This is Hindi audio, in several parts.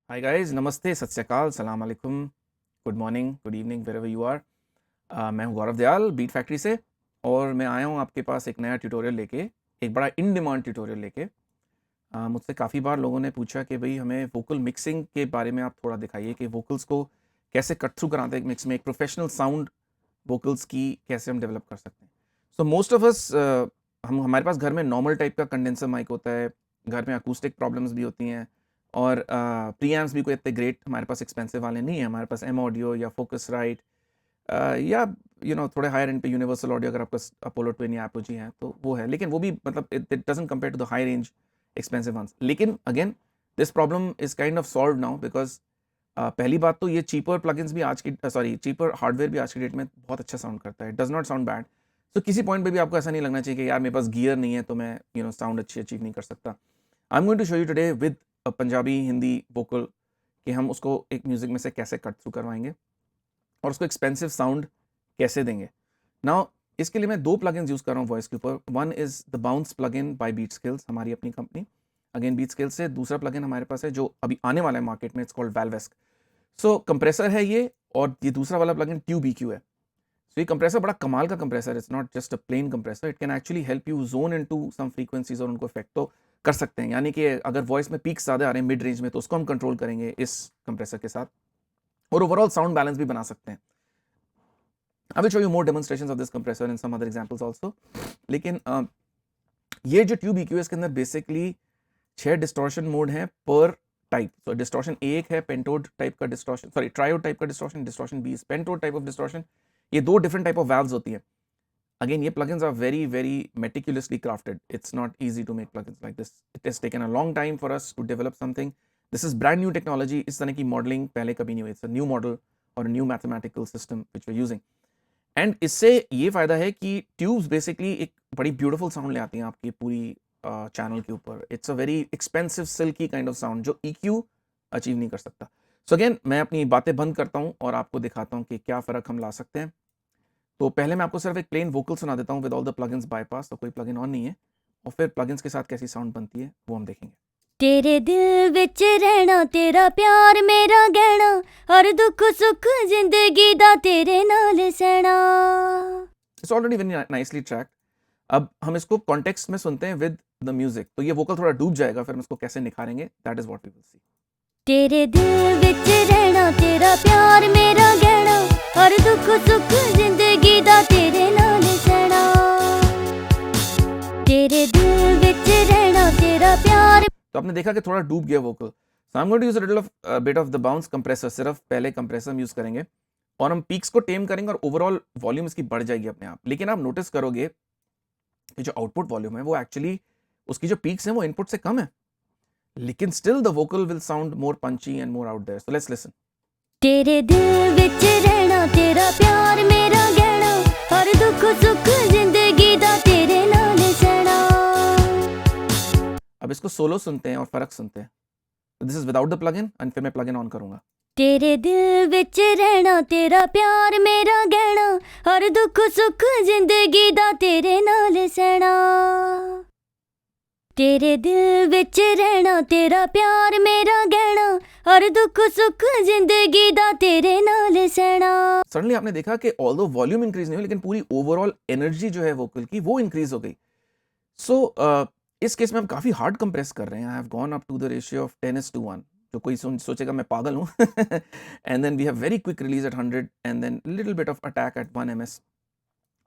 हाय गाइस, नमस्ते, सत श्री अकाल, सलाम अलैकुम, good morning, good evening, wherever you are. मैं हूं गौरव दयाल बीट फैक्ट्री से और मैं आया हूं आपके पास एक नया ट्यूटोरियल लेके, एक बड़ा इन डिमांड ट्यूटोरियल लेके। मुझसे काफ़ी बार लोगों ने पूछा कि भाई हमें वोकल मिक्सिंग के बारे में आप थोड़ा दिखाइए कि वोकल्स को कैसे कट थ्रू कराते हैं एक मिक्स में, एक प्रोफेशनल साउंड वोकल्स की कैसे हम डेवलप कर सकते हैं। सो मोस्ट ऑफ अस हम हमारे पास घर में नॉर्मल टाइप का कंडेंसर माइक होता है, घर में अकूस्टिक प्रॉब्लम्स भी होती हैं और प्रीएम्प्स भी कोई इतने ग्रेट हमारे पास एक्सपेंसिव वाले नहीं है। हमारे पास एम ऑडियो या फोकस राइट या थोड़े हायर एंड पे यूनिवर्सल ऑडियो अगर आपका अपोलो ट्विन या एपोजी है तो वो है, लेकिन वो भी मतलब it doesn't compare to the high range expensive ones. लेकिन again this problem is kind of solve now because पहली बात तो ये चीपर प्लगइन्स भी आज की चीपर हार्डवेयर भी आज की डेट में बहुत अच्छा साउंड करता है, डज नॉट साउंड बैड। तो किसी पॉइंट पे भी आपको ऐसा नहीं लगना चाहिए कि यार मेरे पास गियर नहीं है तो मैं साउंड अच्छी अचीव नहीं कर सकता। I am going to show you today with Punjabi Hindi vocal कि हम उसको एक म्यूजिक में से कैसे कट थ्रू करवाएंगे और उसको एक्सपेंसिव साउंड कैसे देंगे। नाउ इसके लिए मैं दो प्लगइन्स यूज कर रहा हूँ वॉइस के ऊपर। One is the Bounce plugin by Beat Skills, हमारी अपनी कंपनी अगेन बीट स्किल्स से। दूसरा प्लगइन हमारे पास है जो अभी आने वाला है मार्केट में, इट्स कॉल्ड वेलवेस्क। सो कंप्रेसर है ये, और ये दूसरा वाला प्लगइन ट्यूब EQ है। सो ये कंप्रेसर बड़ा कमाल का compressor, it's not just a plain compressor, it can actually help you zone into some frequencies और उनको इफेक्ट तो कर सकते हैं। यानी कि अगर वॉइस में पीक्स ज़्यादा आ रहे हैं मिड रेंज में तो उसको हम कंट्रोल करेंगे इस कंप्रेसर के साथ, और ओवरऑल साउंड बैलेंस भी बना सकते हैं। I will show you more demonstrations of this compressor in some other examples also. लेकिन ये जो ट्यूब EQ है इसके अंदर बेसिकली 6 डिस्टॉर्शन मोड हैं पर टाइप। तो डिस्टॉर्शन एक है पेंटोड टाइप का डिस्टॉर्शन, सॉरी ट्रायोड टाइप का distortion, distortion B is pentode type of distortion. ये दो डिफरेंट टाइप ऑफ वैल्व्स होती हैं। Again, ये plugins are very, very meticulously crafted. It's not easy to make plugins like this. It has taken a long time for us to develop something. This is brand new technology. इस तरह की modeling पहले कभी नहीं हुई. It's a new model or a new mathematical system which we're using. And इससे ये फ़ायदा है कि tubes basically एक बड़ी beautiful sound ले आती हैं आपकी पूरी channel के ऊपर. It's a very expensive silky kind of sound जो EQ achieve नहीं कर सकता. So again, मैं अपनी बातें बंद करता हूँ और आपको दिखाता हूँ कि क्या फ़र्क हम ला सकते हैं। तो पहले मैं आपको सिर्फ एक प्लेन वोकल सुना देता हूँ with all the plugins bypass, तो कोई प्लगइन ऑन नहीं है, और फिर प्लगइन्स के साथ कैसी साउंड बनती है वो हम देखेंगे। तेरे दिल विच रहना, तेरा प्यार मेरा गहना, हर दुख सुख जिंदगी दा तेरे नाल सहना। It's already very nicely tracked. अब हम इसको कॉन्टेक्स्ट में सुनते हैं विद द म्यूजिक, तो ये वोकल थोड़ा डूब जाएगा, फिर हम इसको कैसे निखारेंगे, that is what we will see. तेरे दिल विच रहना, तेरा प्यार मेरा गहना, हर दुख सुख जिंदगी दा तेरे नाल सहना। तेरे दिल विच रहना, तेरा प्यार। तो आपने देखा कि थोड़ा डूब गया vocal. So I am going to use a little of bit of the Bounce compressor. सिर्फ पहले कंप्रेसर हम यूज करेंगे और हम पीक्स को टेम करेंगे और ओवरऑल वॉल्यूम इसकी बढ़ जाएगी अपने आप। लेकिन आप नोटिस करोगे कि जो आउटपुट वॉल्यूम है वो एक्चुअली उसकी जो पीक्स हैं वो इनपुट से कम है, लेकिन still the vocal will sound more punchy and more out there. So let's listen. तेरे दिल विच रहना, तेरा प्यार मेरा गहना, हर दुख सुख जिंदगी दा तेरे नाल सहना। अब इसको सोलो सुनते हैं और फर्क सुनते हैं। This is without the plugin and फिर मैं प्लगइन ऑन करूंगा। तेरे दिल विच रहना, तेरा प्यार मेरा गहना, हर दुख सुख जिंदगी दा तेरे नाल सहना। तेरे दिल विच रहना, तेरा प्यार मेरा गहना, हर दुख सुख जिंदगी दा तेरे नाल सहना। सडनली आपने देखा कि ऑल्दो वॉल्यूम इंक्रीज नहीं हुई लेकिन पूरी ओवरऑल एनर्जी जो है वोकल की वो इंक्रीज हो गई। सो इस केस में हम काफी हार्ड कंप्रेस कर रहे हैं। I have gone up to the ratio of 10:1। जो कोई सोचेगा मैं पागल हूँ। And then we have very quick release at 100 and then little bit of attack at 1 ms,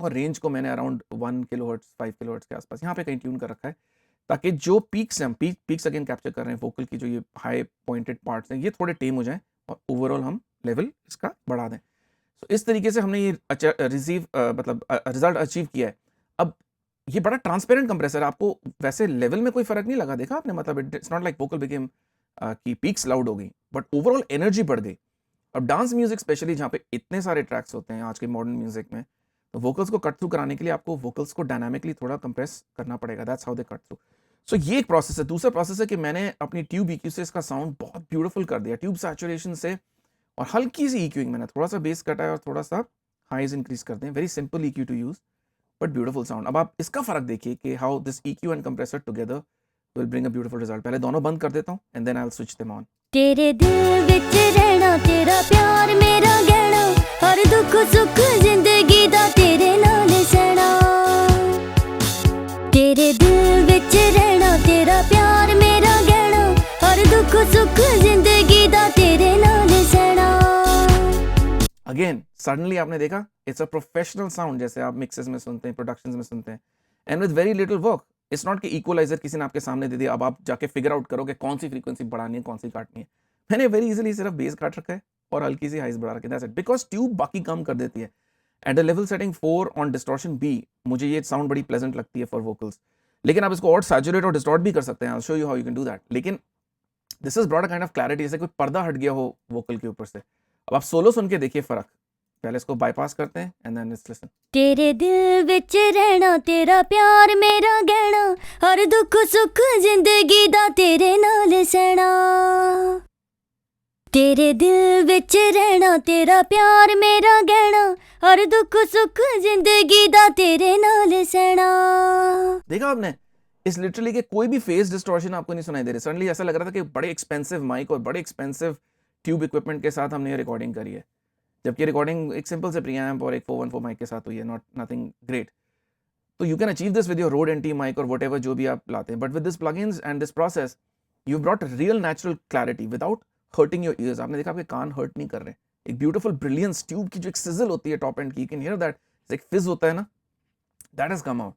और रेंज को मैंने अराउंड 1 kHz 5 kHz के आसपास यहाँ पे कहीं ट्यून कर रखा है, ताकि जो पीक्स हैं, पीक्स अगेन कैप्चर कर रहे हैं वोकल की, जो ये हाई पॉइंटेड पार्ट्स हैं ये थोड़े टेम हो जाएं और ओवरऑल हम लेवल इसका बढ़ा दें। तो इस तरीके से हमने ये रिजल्ट अचीव किया है। अब ये बड़ा ट्रांसपेरेंट कंप्रेसर है, आपको वैसे लेवल में कोई फर्क नहीं लगा, देखा आपने, मतलब it's not like vocal became की पीक्स लाउड हो गई, बट ओवरऑल एनर्जी बढ़ गई। अब डांस म्यूजिक स्पेशली जहाँ पे इतने सारे ट्रैक्स होते हैं आज के मॉडर्न म्यूजिक में, तो वोकल्स को कट थ्रू कराने के लिए आपको वोकल्स को डायनामिकली थोड़ा कंप्रेस करना पड़ेगा। That's how they cut through. So ये एक प्रोसेस है। दूसरा प्रोसेस है कि मैंने अपनी ट्यूब EQ से इसका साउंड बहुत ब्यूटीफुल कर दिया, ट्यूब सैचुरेशन से, और हल्की सी EQing मैंने थोड़ा सा बेस कटा है और थोड़ा सा हाइज इंक्रीज कर दें। Very simple EQ to use but beautiful sound. अब आप इसका फर्क देखिए कि how this EQ and compressor together will bring a beautiful result. पहले दोनों बंद कर देता हूँ and then I will switch them on. तेरे दिल विच रहना तेरा प्यार मेरा गहना हर दुख सुख जिंदगी दा तेरे नाल सहना तेरे दिल विच रहना तेरा प्यार मेरा गहना हर दुख सुख जिंदगी दा तेरे नाल सहना अगेन सडनली आपने देखा इट्स अ प्रोफेशनल साउंड जैसे आप मिक्सेस में सुनते हैं, प्रोडक्शंस में सुनते हैं, and with very little work. It's not कि इक्वलाइजर किसी ने आपके सामने दे दिया, अब आप जाके फिगर आउट करो कि कौन सी फ्रीक्वेंसी बढ़ानी है, कौन सी काटनी है. मैंने वेरी इजीली सिर्फ बेस काट रखा है और हल्की सी हाइस बढ़ा रखी है, दैट्स इट. बिकॉज ट्यूब बाकी काम कर देती है. At the level setting 4 on distortion B मुझे ये साउंड बड़ी प्लेजेंट लगती है फॉर वोकल्स. लेकिन आप इसको और सैचुरेट और डिस्टॉर्ट भी कर सकते हैं. I will show you how you can do that. लेकिन this is broad a kind of clarity, जैसे कोई पर्दा हट गया हो वोकल के ऊपर से. अब आप सोलो सुन के देखिए फर्क. पहले इसको बाईपास करते हैं एंड देन लेट्स लिसन. तेरे दिल विच रहना तेरा प्यार मेरा गहना हर दुख सुख जिंदगी दा तेरे नाल सहना तेरे दिल विच रहना तेरा प्यार मेरा गहना हर दुख सुख जिंदगी दा तेरे नाल सहना. देखा आपने, इस लिटरली के कोई भी फेस डिस्टॉर्शन आपको नहीं सुनाई दे रही. सडनली ऐसा लग रहा था कि बड़े एक्सपेंसिव माइक और बड़े एक्सपेंसिव ट्यूब इक्विपमेंट के साथ हमने ये रिकॉर्डिंग करी है, जबकि रिकॉर्डिंग एक सिंपल से प्रीएम्प और एक 414 माइक के साथ हुई है, नॉट नथिंग ग्रेट. तो you can achieve this with your Rode NT mic or whatever जो भी आप लाते हैं. But with this plugins and this process you brought real natural clarity without hurting your ears. आपने देखा आपके कान हर्ट नहीं कर रहे. एक ब्यूटीफुल ब्रिलियंस ट्यूब की जो एक सिजल होती है टॉप एंड की, यू कैन हियर दैट, एक फिज होता है ना, that has come out.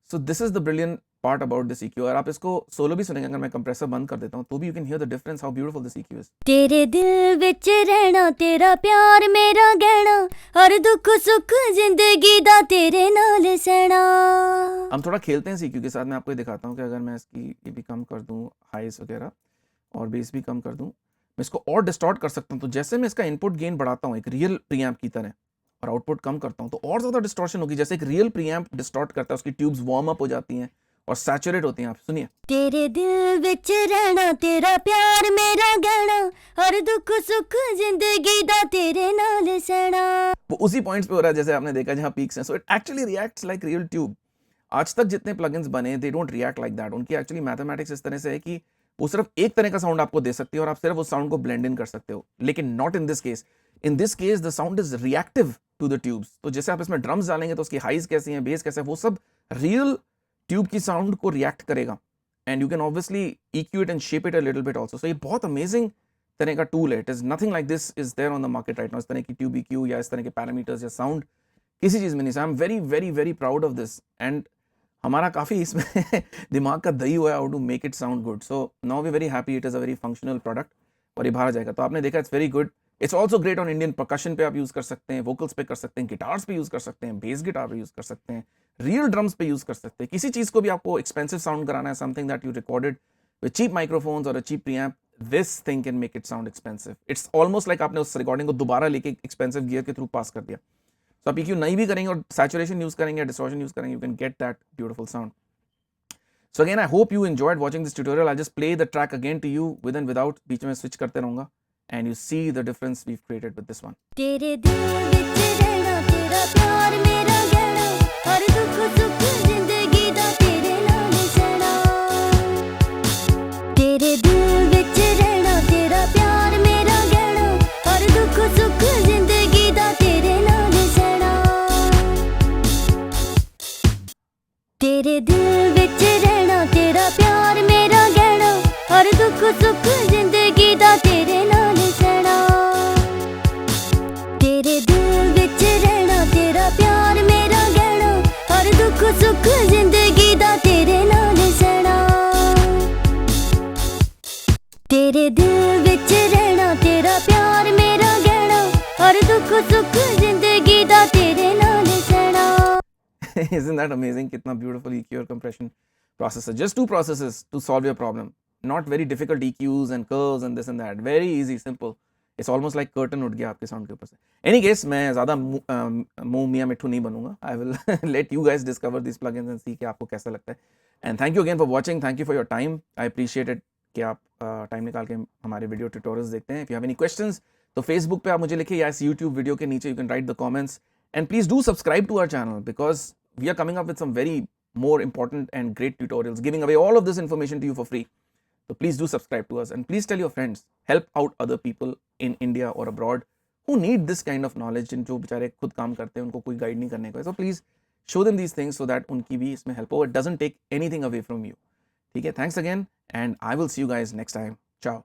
So this is the brilliant part about this EQ. और आप इसको सोलो भी सुनेंगे, अगर मैं कंप्रेसर बंद कर देता हूँ तो भी you can hear the difference how beautiful this EQ is. तेरे दिल विच रहना तेरा प्यार मेरा गहना हर दुख सुख जिंदगी दा तेरे नाल सहना. हम थोड़ा खेलते हैं EQ के साथ. मैं आपको ये दिखाता हूँ कि अगर मैं इसकी ये भी कम कर दूँ, हाइस वगैरह, और बेस भी कम कर दूँ, मैं इसको और डिस्टॉर्ट कर सकता हूँ. तो जैसे मैं इसका इनपुट गेन बढ़ाता हूँ एक रियल प्रीएम्प की तरह और आउटपुट कम करता हूँ तो और ज़्यादा डिस्टॉर्शन होगी. जैसे एक रियल प्रीएम्प डिस्टॉर्ट करता है, उसकी ट्यूब्स वार्म अप हो जाती हैं और सैचुरेट होती हैं. आप सुनिए. तेरे दिल विच रहना तेरा प्यार मेरा गहना हर दुख सुख जिंदगी दा तेरे नाल सहना. वो उसी पॉइंट्स पे हो रहा है जैसे आपने देखा जहाँ पीक्स हैं. So it actually reacts like real tube. आज तक जितने प्लगइन्स बने they don't react like that. उनकी एक्चुअली मैथमेटिक्स इस तरह से है कि वो सिर्फ एक तरह का साउंड आपको दे सकती है और आप सिर्फ उस साउंड को ब्लेंड इन कर सकते हो. लेकिन not in this case. In this case the sound is reactive to the tubes. तो जैसे आप इसमें ड्रम्स डालेंगे तो उसकी हाइज कैसी हैं, बेस कैसा है, वो सब रियल ट्यूब की साउंड को रिएक्ट करेगा. And you can obviously EQ it and shape it a little bit also. So ये बहुत अमेजिंग तरह का टूल है. It is nothing like this is there on the market right now. इस तरह की ट्यूब EQ या इस तरह के पैरामीटर्स या साउंड किसी चीज़ में नहीं. I am very very very proud of this. And हमारा काफ़ी इसमें दिमाग का दही हुआ है how to make it sound good. So now we very happy. It is a very functional product और ये बाहर आ जाएगा. तो आपने देखा it's very good. It's also great on Indian percussion पे आप यूज़ कर सकते हैं, वोकल्स पे कर सकते हैं, गिटार्स पे यूज़ कर सकते हैं, बेस गिटार पे यूज़ कर सकते हैं, रियल ड्रम्स पे यूज़ कर सकते हैं. किसी चीज़ को भी आपको एक्सपेंसिव साउंड कराना है, something that you recorded with cheap microphones और a cheap preamp, this thing can make it sound expensive. It's almost like आपने उस रिकॉर्डिंग को दोबारा लेके एक्सपेंसिव गियर के थ्रू पास कर दिया. तो आप EQ नहीं भी करेंगे और सैचुरेशन यूज़ करेंगे, डिस्टॉर्शन यूज़ करेंगे, you can get that beautiful sound. So again, I hope you enjoyed watching this tutorial. I'll just play the track again to you with and without. बीच में switch करते रहूँगा and you see the difference we've created with this one. तेरे दिल विच रहना तेरा प्यार मेरा गहना हर दुख सुख जिंदगी दा तेरे नाल सहना. तेरे दिल विच रहना तेरा प्यार मेरा गहना हर दुख सुख जिंदगी दा तेरे नाल सहना. तेरे दिल विच रहना तेरा प्यार मेरा गहना हर दुख सुख जिंदगी दा तेरे नाल सहना. तेरे दिल विच रहना तेरा प्यार मेरा गहना हर दुख सुख जिंदगी दा तेरे नाल सहना. तेरे दिल विच रहना तेरा प्यार मेरा गहना हर दुख सुख जिंदगी दा तेरे नाल सहना. Isn't that amazing? कितना beautiful EQ और compression process है. Just two processes to solve your problem. Not very difficult EQs and curves and this and that. Very easy, simple. It's almost like curtain उठ गया आपके sound के ऊपर से. Any case, मैं ज़्यादा मुँह मियाँ मिट्ठू नहीं बनूंगा. I will let you guys discover these plugins and see कि आपको कैसा लगता है. And thank you again for watching. Thank you for your time. I appreciate it कि आप टाइम निकाल के हमारे वीडियो ट्यूटोरियल्स देखते हैं. If you have any questions, तो Facebook पे आप मुझे लिखिए या इस YouTube वीडियो के नीचे you can write the comments. And please do subscribe to our channel because we are coming up with some very more important and great tutorials, giving away all of this information to you for free. तो please do subscribe to us and please tell your friends, help out other people in India और abroad who need this kind of knowledge, जिन जो बेचारे खुद काम करते हैं, उनको कोई गाइड नहीं करने को है. So please show them these things so that उनकी भी इसमें help हो. It doesn't take anything away from you. ठीक है, thanks again and I will see you guys next time. Ciao.